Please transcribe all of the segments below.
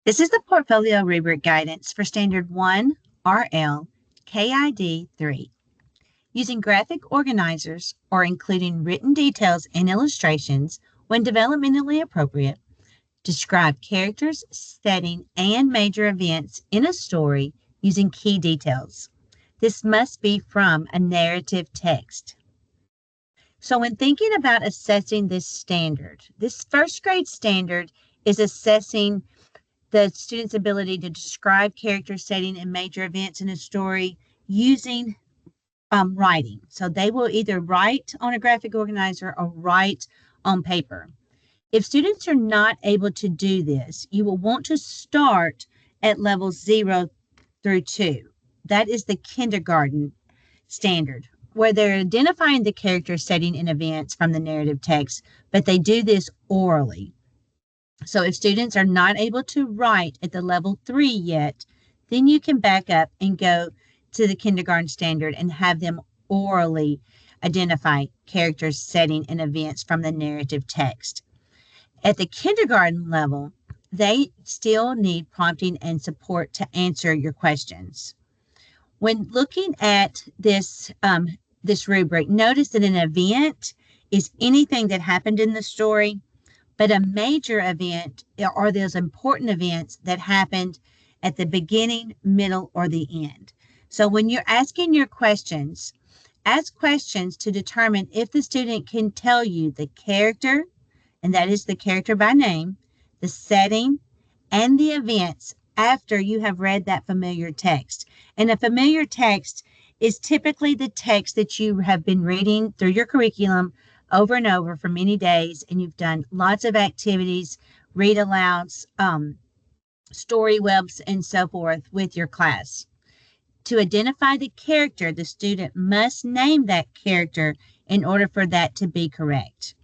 This is the portfolio rubric guidance for Standard 1.RL.KID.3. Using graphic organizers or including written details and illustrations when developmentally appropriate, describe characters, setting, and major events in a story using key details. This must be from a narrative text. So when thinking about assessing this standard, this first grade standard is assessing the student's ability to describe character, setting, and major events in a story using writing. So they will either write on a graphic organizer or write on paper. If students are not able to do this, you will want to start at levels 0 through 2. That is the kindergarten standard, where they're identifying the character, setting, and events from the narrative text, but they do this orally. So if students are not able to write at the level 3 yet, then you can back up and go to the kindergarten standard and have them orally identify characters, setting, and events from the narrative text. At the kindergarten level, they still need prompting and support to answer your questions. When looking at this rubric, notice that an event is anything that happened in the story, but a major event are those important events that happened at the beginning, middle, or the end. So when you're asking your questions, ask questions to determine if the student can tell you the character, and that is the character by name, the setting, and the events after you have read that familiar text. And a familiar text is typically the text that you have been reading through your curriculum over and over for many days, and you've done lots of activities, read alouds, story webs, and so forth with your class. To identify the character, the student must name that character in order for that to be correct.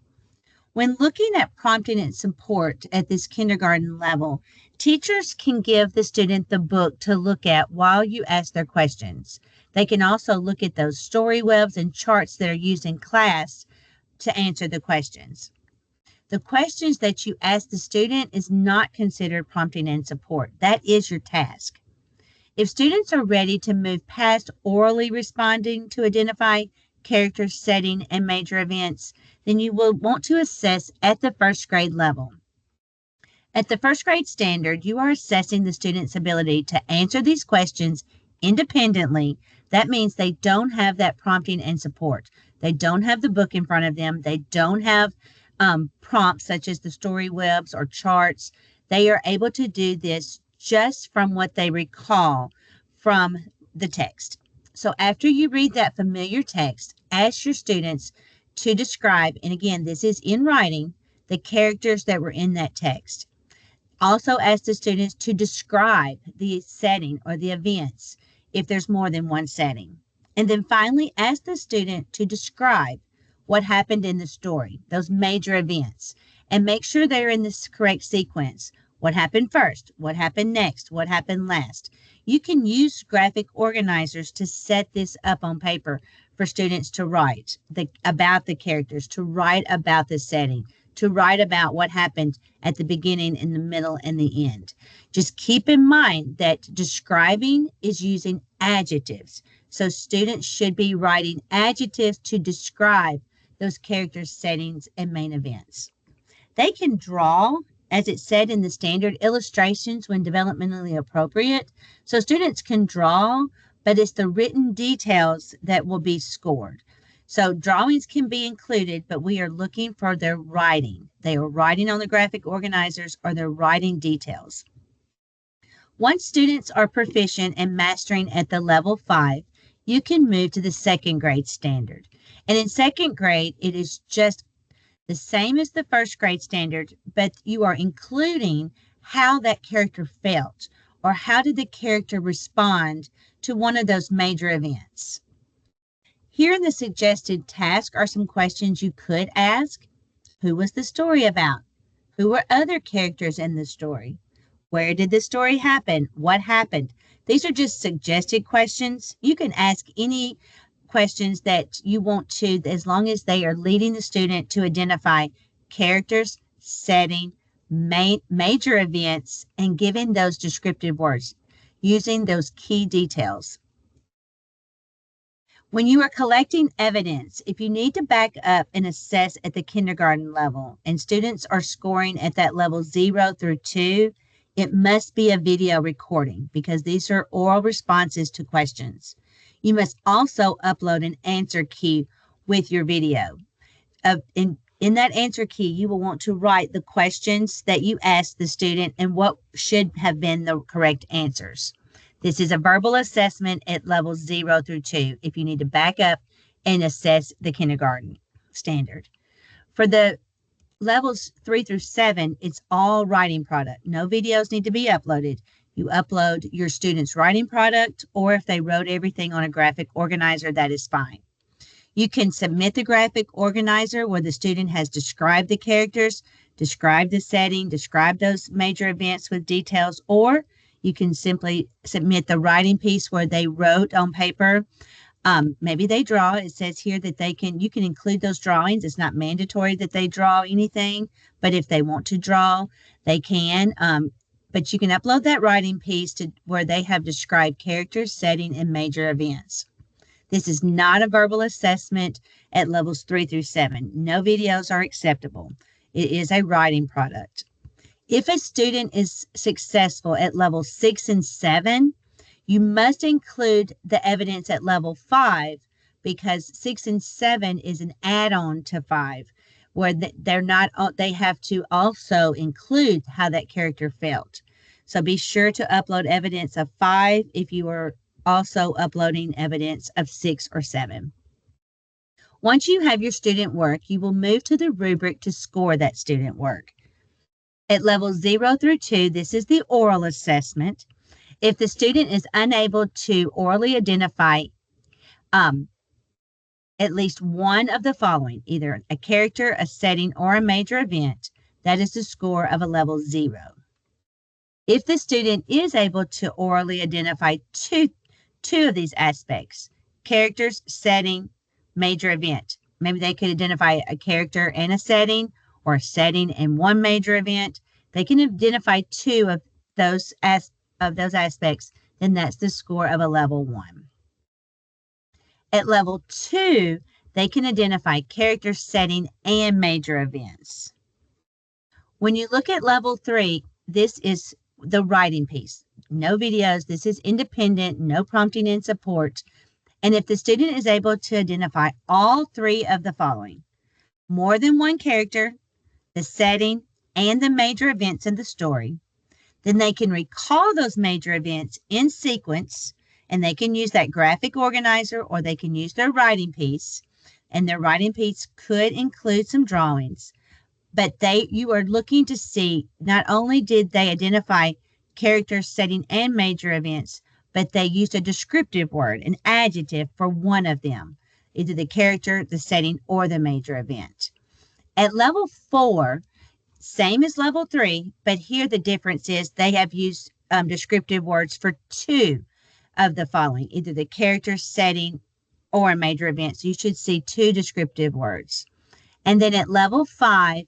When looking at prompting and support at this kindergarten level, teachers can give the student the book to look at while you ask their questions. They can also look at those story webs and charts that are used in class to answer the questions. The questions that you ask the student is not considered prompting and support. That is your task. If students are ready to move past orally responding to identify character, setting, and major events, then you will want to assess at the first grade level. At the first grade standard, you are assessing the student's ability to answer these questions independently. That means they don't have that prompting and support. They don't have the book in front of them. They don't have prompts such as the story webs or charts. They are able to do this just from what they recall from the text. So after you read that familiar text, ask your students to describe, and again, this is in writing, the characters that were in that text. Also ask the students to describe the setting or the events if there's more than one setting. And then finally, ask the student to describe what happened in the story, those major events, and make sure they're in this correct sequence. What happened first? What happened next? What happened last? You can use graphic organizers to set this up on paper for students to write about the characters, to write about the setting, to write about what happened at the beginning, in the middle, and the end. Just keep in mind that describing is using adjectives. So students should be writing adjectives to describe those characters, settings, and main events. They can draw, as it said in the standard, illustrations when developmentally appropriate. So students can draw, but it's the written details that will be scored. So drawings can be included, but we are looking for their writing. They are writing on the graphic organizers or they're writing details. Once students are proficient and mastering at the level 5, you can move to the second grade standard. And in second grade, it is just the same as the first grade standard, but you are including how that character felt or how did the character respond to one of those major events. Here in the suggested task are some questions you could ask. Who was the story about? Who were other characters in the story? Where did the story happen? What happened? These are just suggested questions. You can ask any questions that you want to, as long as they are leading the student to identify characters, setting, major events, and giving those descriptive words, using those key details. When you are collecting evidence, if you need to back up and assess at the kindergarten level and students are scoring at that level 0 through 2, it must be a video recording because these are oral responses to questions. You must also upload an answer key with your video. In that answer key, you will want to write the questions that you asked the student and what should have been the correct answers. This is a verbal assessment at levels 0 through 2 if you need to back up and assess the kindergarten standard. For the levels 3 through 7, it's all writing product. No videos need to be uploaded. You upload your student's writing product, or if they wrote everything on a graphic organizer, that is fine. You can submit the graphic organizer where the student has described the characters, described the setting, described those major events with details, or you can simply submit the writing piece where they wrote on paper. Maybe they draw. It says here that you can include those drawings. It's not mandatory that they draw anything, but if they want to draw, they can. But you can upload that writing piece to where they have described characters, setting, and major events. This is not a verbal assessment at levels 3 through 7. No videos are acceptable. It is a writing product. If a student is successful at level 6 and 7, you must include the evidence at level 5 because 6 and 7 is an add-on to 5 where they have to also include how that character felt. So be sure to upload evidence of 5 if you are also uploading evidence of 6 or 7. Once you have your student work, you will move to the rubric to score that student work. At levels 0 through 2, this is the oral assessment. If the student is unable to orally identify at least one of the following, either a character, a setting, or a major event, that is the score of a level 0. If the student is able to orally identify two of these aspects, characters, setting, major event, maybe they could identify a character and a setting, or a setting and one major event. They can identify 2 of those aspects, then that's the score of a level 1. At level 2, they can identify character, setting, and major events. When you look at level 3, this is the writing piece. No videos. This is independent, no prompting and support. And if the student is able to identify all 3 of the following, more than one character, the setting, and the major events in the story, then they can recall those major events in sequence, and they can use that graphic organizer or they can use their writing piece. And their writing piece could include some drawings. But you are looking to see not only did they identify character, setting, and major events, but they used a descriptive word, an adjective for one of them, either the character, the setting, or the major event. At level 4, same as level 3, but here the difference is they have used descriptive words for 2 of the following, either the character, setting, or a major event. So you should see 2 descriptive words. And then at level 5,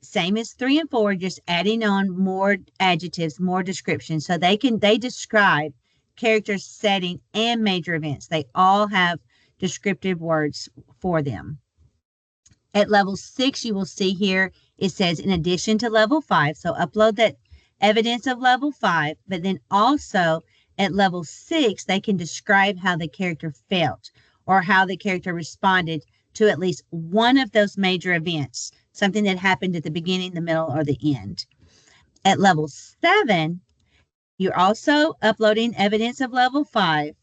same as 3 and 4, just adding on more adjectives, more descriptions. So they describe characters, setting, and major events. They all have descriptive words for them. At level 6, you will see here, it says in addition to level 5. So upload that evidence of level 5, but then also at level 6, they can describe how the character felt or how the character responded to at least one of those major events, something that happened at the beginning, the middle, or the end. At level 7, you're also uploading evidence of level 5,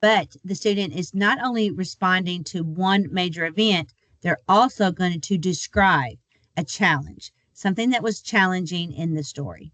but the student is not only responding to one major event, they're also going to describe a challenge, something that was challenging in the story.